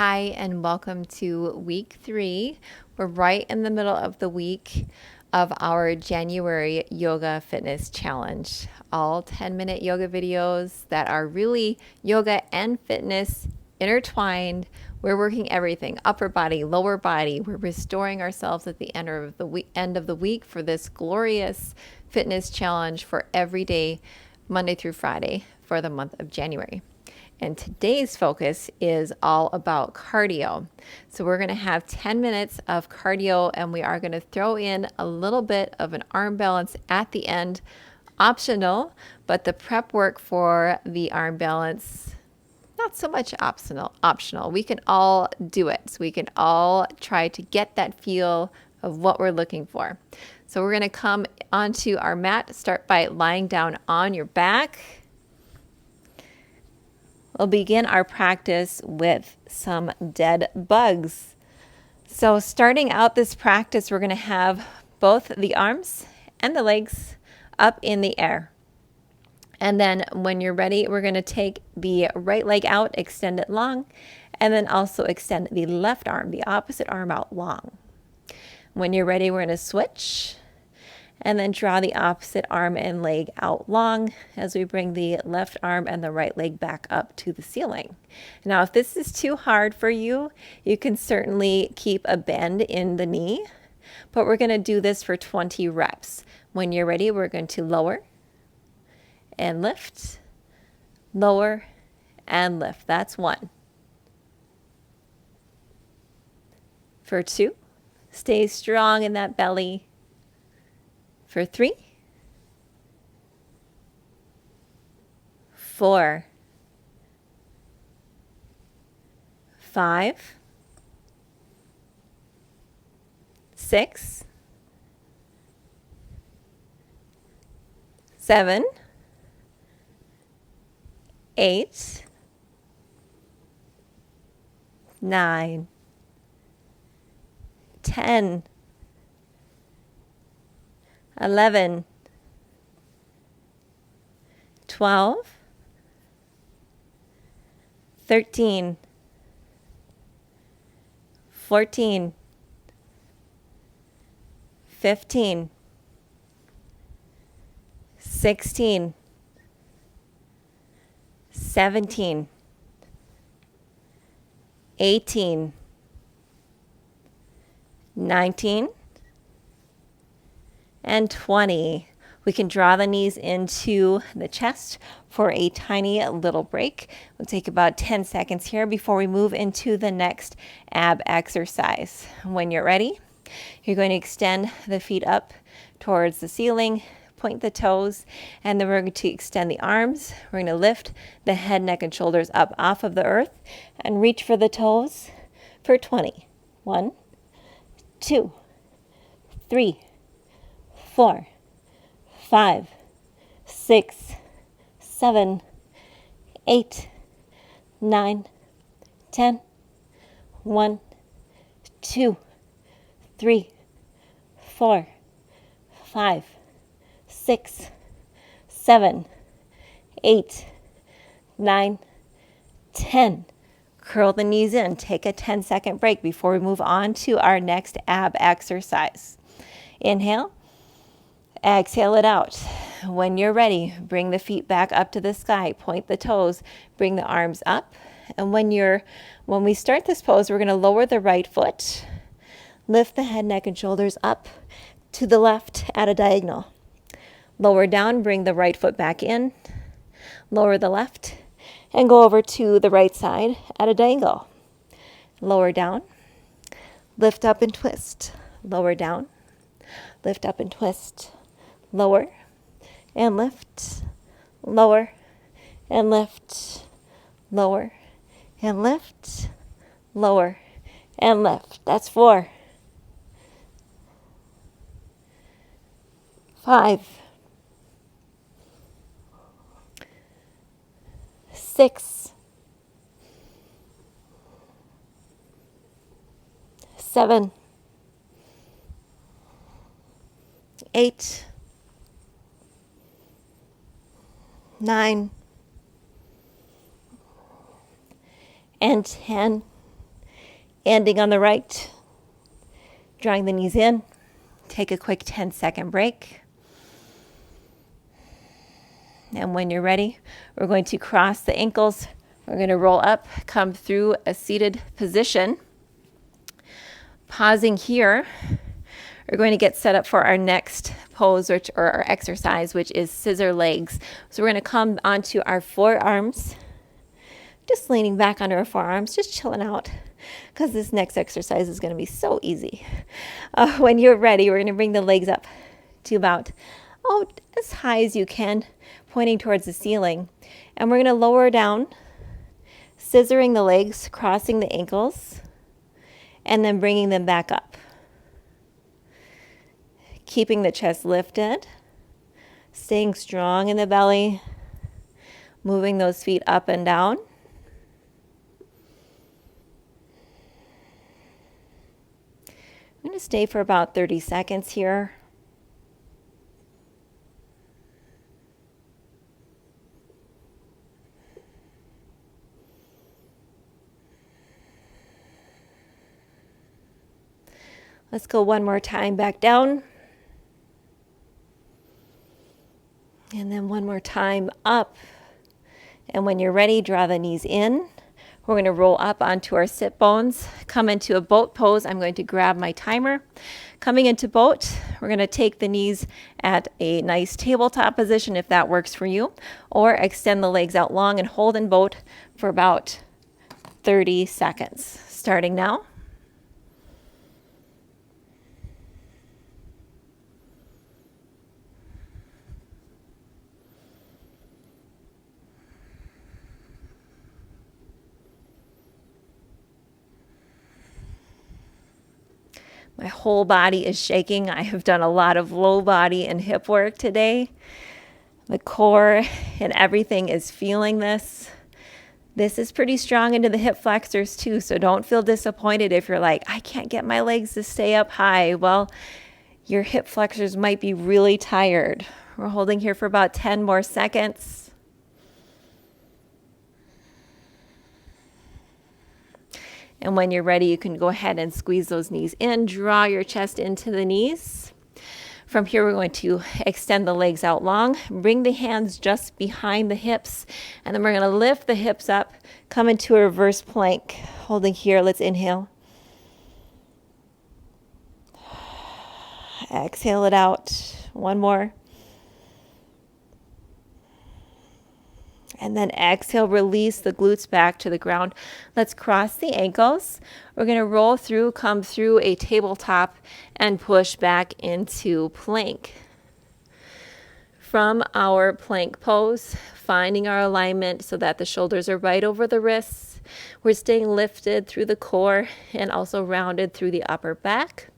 Hi, and welcome to week 3. We're right in the middle of the week of our January yoga fitness challenge. All 10-minute yoga videos that are really yoga and fitness intertwined. We're working everything, upper body, lower body. We're restoring ourselves at the end of the week for this glorious fitness challenge for every day, Monday through Friday for the month of January. And today's focus is all about cardio. So we're going to have 10 minutes of cardio, and we are going to throw in a little bit of an arm balance at the end. Optional, but the prep work for the arm balance, not so much optional. We can all do it. So we can all try to get that feel of what we're looking for. So we're going to come onto our mat. Start by lying down on your back. We'll begin our practice with some dead bugs. So starting out this practice, we're going to have both the arms and the legs up in the air. And then when you're ready, we're going to take the right leg out, extend it long, and then also extend the left arm, the opposite arm out long. When you're ready, we're going to switch. And then draw the opposite arm and leg out long as we bring the left arm and the right leg back up to the ceiling. Now, if this is too hard for you, you can certainly keep a bend in the knee, but we're going to do this for 20 reps. When you're ready, we're going to lower and lift, lower and lift. That's 1. For 2, stay strong in that belly. For 3, 4, 5, 6, 7, 8, 9, 10, 11, 12, 13, 14, 15, 16, 17, 18, 19, and 20. We can draw the knees into the chest for a tiny little break. We'll take about 10 seconds here before we move into the next ab exercise. When you're ready, you're going to extend the feet up towards the ceiling, point the toes, and then we're going to extend the arms. We're going to lift the head, neck, and shoulders up off of the earth and reach for the toes for 20. 1, 2, 3, 4, 5, 6, 7, 8, 9, 10. 1, 2, 3, 4, 5, 6, 7, 8, 9, 10. Curl the knees in. Take a 10-second break before we move on to our next ab exercise. Inhale. Exhale it out. When you're ready, bring the feet back up to the sky. Point the toes. Bring the arms up. And when we start this pose, we're going to lower the right foot. Lift the head, neck, and shoulders up to the left at a diagonal. Lower down, bring the right foot back in. Lower the left and go over to the right side at a diagonal. Lower down. Lift up and twist. Lower down. Lift up and twist. Lower and lift, lower and lift, lower and lift, lower and lift. That's 4, 5, 6, 7, 8, 9, and 10. Ending on the right, drawing the knees in. Take a quick 10-second break. And when you're ready, we're going to cross the ankles. We're going to roll up, come through a seated position. Pausing here, we're going to get set up for our next pose or our exercise, which is scissor legs. So we're going to come onto our forearms, just leaning back onto our forearms, just chilling out, because this next exercise is going to be so easy. When you're ready, we're going to bring the legs up to about, as high as you can, pointing towards the ceiling. And we're going to lower down, scissoring the legs, crossing the ankles, and then bringing them back up. Keeping the chest lifted, staying strong in the belly, moving those feet up and down. I'm going to stay for about 30 seconds here. Let's go one more time back down. And then one more time up. And when you're ready, draw the knees in. We're going to roll up onto our sit bones, come into a boat pose. I'm going to grab my timer. Coming into boat, we're going to take the knees at a nice tabletop position if that works for you, or extend the legs out long and hold in boat for about 30 seconds. Starting now. My whole body is shaking. I have done a lot of low body and hip work today. The core and everything is feeling this. This is pretty strong into the hip flexors too, so don't feel disappointed if you're like, I can't get my legs to stay up high. Well, your hip flexors might be really tired. We're holding here for about 10 more seconds. And when you're ready, you can go ahead and squeeze those knees in, draw your chest into the knees. From here, we're going to extend the legs out long, bring the hands just behind the hips, and then we're going to lift the hips up, come into a reverse plank. Holding here, let's inhale. Exhale it out. One more. And then exhale, release the glutes back to the ground. Let's cross the ankles. We're going to roll through, come through a tabletop, and push back into plank. From our plank pose, finding our alignment so that the shoulders are right over the wrists. We're staying lifted through the core and also rounded through the upper back.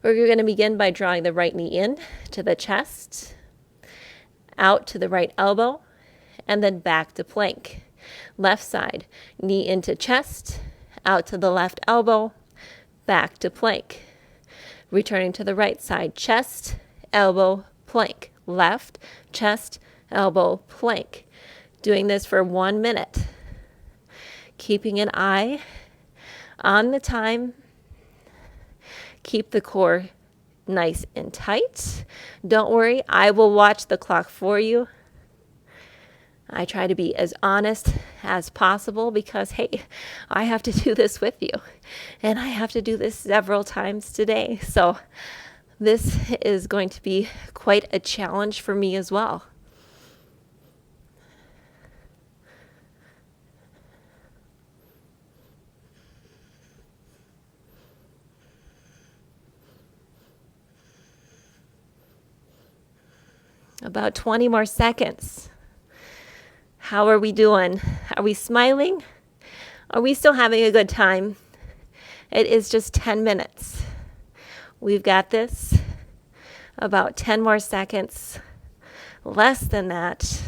We're going to begin by drawing the right knee in to the chest, out to the right elbow, and then back to plank. Left side, knee into chest, out to the left elbow, back to plank. Returning to the right side, chest, elbow, plank. Left, chest, elbow, plank. Doing this for 1 minute. Keeping an eye on the time. Keep the core nice and tight. Don't worry, I will watch the clock for you. I try to be as honest as possible because, hey, I have to do this with you. And I have to do this several times today. So this is going to be quite a challenge for me as well. About 20 more seconds. How are we doing? Are we smiling? Are we still having a good time? It is just 10 minutes. We've got this. About 10 more seconds. Less than that.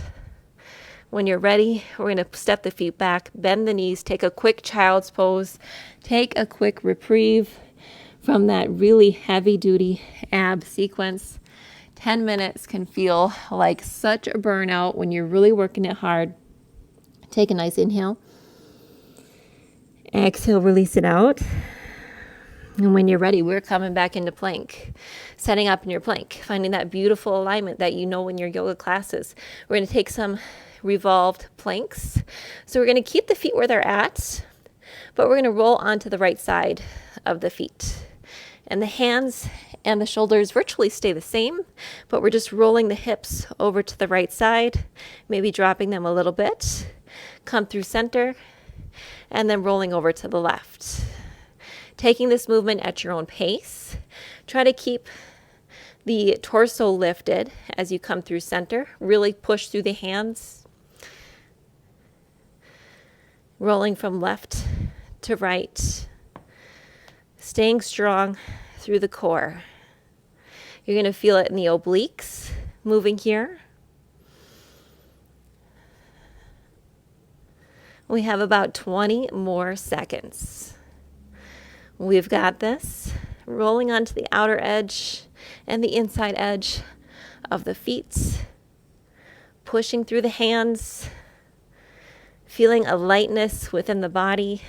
When you're ready, we're going to step the feet back, bend the knees, take a quick child's pose, take a quick reprieve from that really heavy-duty ab sequence. 10 minutes can feel like such a burnout when you're really working it hard. Take a nice inhale. Exhale, release it out. And when you're ready, we're coming back into plank, setting up in your plank, finding that beautiful alignment that you know in your yoga classes. We're going to take some revolved planks. So we're going to keep the feet where they're at, but we're going to roll onto the right side of the feet. And the hands and the shoulders virtually stay the same, but we're just rolling the hips over to the right side, maybe dropping them a little bit. Come through center, and then rolling over to the left. Taking this movement at your own pace. Try to keep the torso lifted as you come through center. Really push through the hands. Rolling from left to right. Staying strong through the core. You're going to feel it in the obliques moving here. We have about 20 more seconds. We've got this. Rolling onto the outer edge and the inside edge of the feet. Pushing through the hands. Feeling a lightness within the body.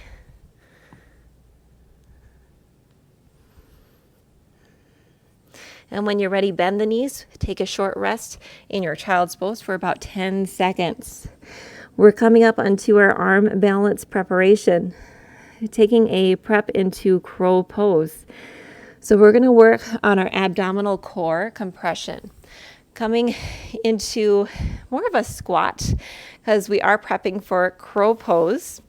And when you're ready, bend the knees. Take a short rest in your child's pose for about 10 seconds. We're coming up onto our arm balance preparation. Taking a prep into crow pose. So we're going to work on our abdominal core compression. Coming into more of a squat because we are prepping for crow pose.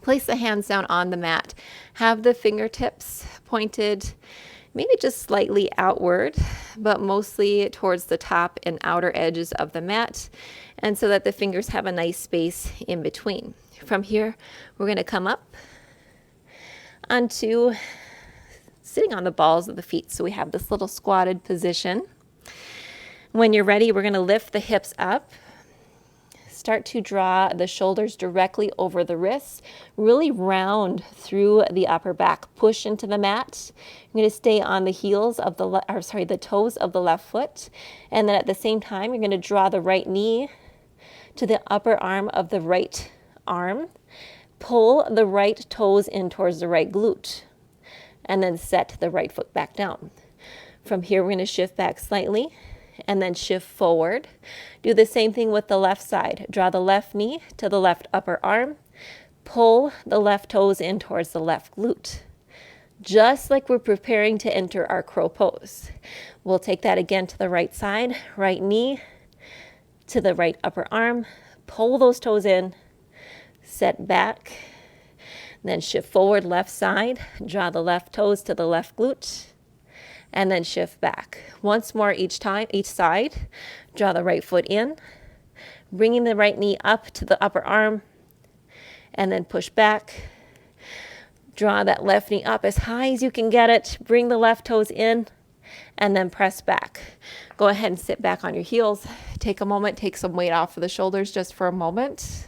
Place the hands down on the mat. Have the fingertips pointed maybe just slightly outward, but mostly towards the top and outer edges of the mat, and so that the fingers have a nice space in between. From here, we're going to come up onto sitting on the balls of the feet. So we have this little squatted position. When you're ready, we're going to lift the hips up. Start to draw the shoulders directly over the wrists. Really round through the upper back. Push into the mat. You're going to stay on the heels of the toes of the left foot. And then at the same time, you're going to draw the right knee to the upper arm of the right arm. Pull the right toes in towards the right glute. And then set the right foot back down. From here, we're going to shift back slightly. And then shift forward. Do the same thing with the left side. Draw the left knee to the left upper arm. Pull the left toes in towards the left glute. Just like we're preparing to enter our crow pose. We'll take that again to the right side. Right knee to the right upper arm. Pull those toes in. Set back. Then shift forward left side. Draw the left toes to the left glute. And then shift back. Once more each side. Draw the right foot in, bringing the right knee up to the upper arm, and then push back. Draw that left knee up as high as you can get it. Bring the left toes in, and then press back. Go ahead and sit back on your heels. Take a moment, take some weight off of the shoulders just for a moment.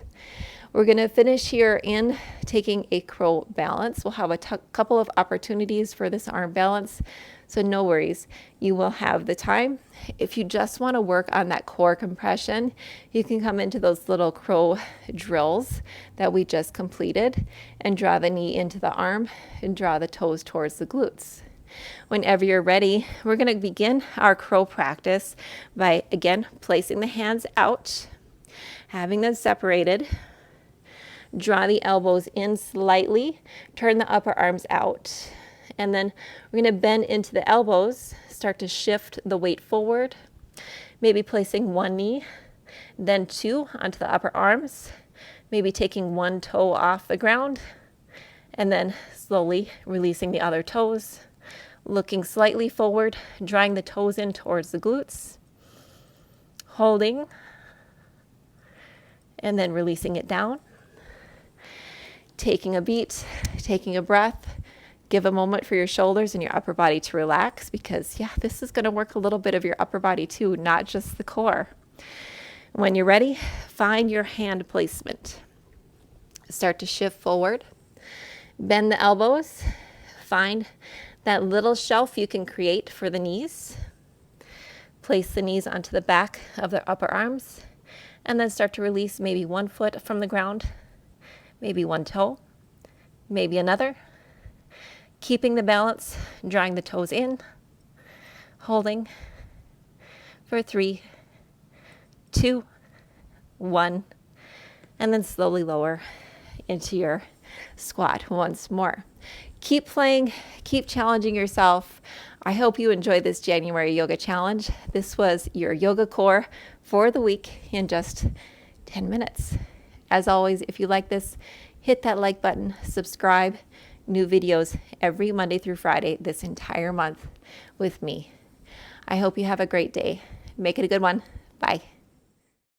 We're going to finish here in taking a crow balance. We'll have a couple of opportunities for this arm balance, so no worries. You will have the time. If you just want to work on that core compression, you can come into those little crow drills that we just completed and draw the knee into the arm and draw the toes towards the glutes. Whenever you're ready, we're going to begin our crow practice by, again, placing the hands out, having them separated. Draw the elbows in slightly, turn the upper arms out. And then we're going to bend into the elbows, start to shift the weight forward, maybe placing one knee, then two onto the upper arms, maybe taking one toe off the ground, and then slowly releasing the other toes, looking slightly forward, drawing the toes in towards the glutes, holding, and then releasing it down. Taking a beat, taking a breath, give a moment for your shoulders and your upper body to relax because, this is going to work a little bit of your upper body too, not just the core. When you're ready, find your hand placement. Start to shift forward. Bend the elbows. Find that little shelf you can create for the knees. Place the knees onto the back of the upper arms and then start to release maybe one foot from the ground. Maybe one toe, maybe another. Keeping the balance, drawing the toes in, holding for 3, 2, 1, and then slowly lower into your squat once more. Keep playing, keep challenging yourself. I hope you enjoyed this January yoga challenge. This was your yoga core for the week in just 10 minutes. As always, if you like this, hit that like button, subscribe. New videos every Monday through Friday this entire month with me. I hope you have a great day. Make it a good one. Bye.